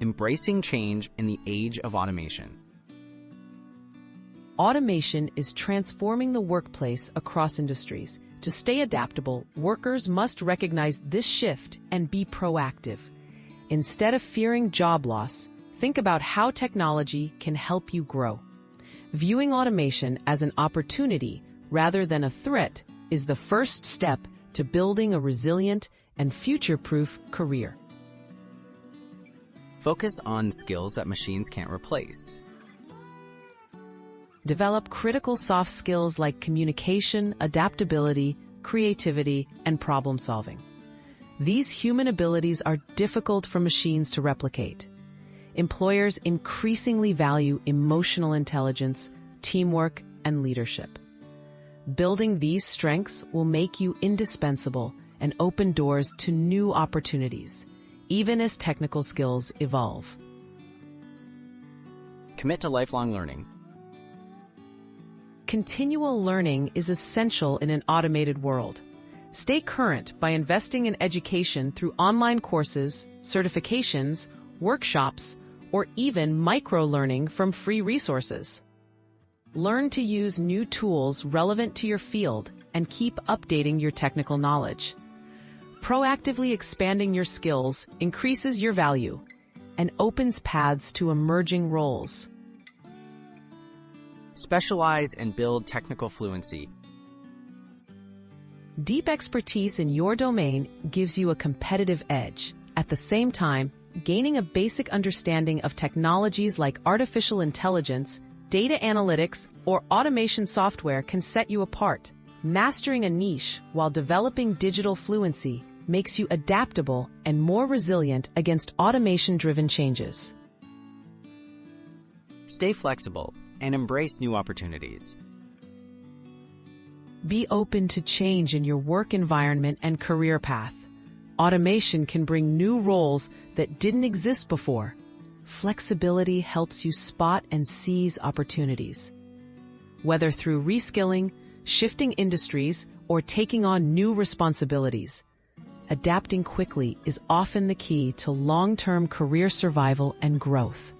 Embracing change in the age of automation. Automation is transforming the workplace across industries. To stay adaptable, workers must recognize this shift and be proactive. Instead of fearing job loss, think about how technology can help you grow. Viewing automation as an opportunity rather than a threat is the first step to building a resilient and future-proof career. Focus on skills that machines can't replace. Develop critical soft skills like communication, adaptability, creativity, and problem solving. These human abilities are difficult for machines to replicate. Employers increasingly value emotional intelligence, teamwork, and leadership. Building these strengths will make you indispensable and open doors to new opportunities, even as technical skills evolve. Commit to lifelong learning. Continual learning is essential in an automated world. Stay current by investing in education through online courses, certifications, workshops, or even micro-learning from free resources. Learn to use new tools relevant to your field and keep updating your technical knowledge. Proactively expanding your skills increases your value and opens paths to emerging roles. Specialize and build technical fluency. Deep expertise in your domain gives you a competitive edge. At the same time, gaining a basic understanding of technologies like artificial intelligence, data analytics, or automation software can set you apart. Mastering a niche while developing digital fluency makes you adaptable and more resilient against automation-driven changes. Stay flexible and embrace new opportunities. Be open to change in your work environment and career path. Automation can bring new roles that didn't exist before. Flexibility helps you spot and seize opportunities. Whether through reskilling, shifting industries, or taking on new responsibilities, adapting quickly is often the key to long-term career survival and growth.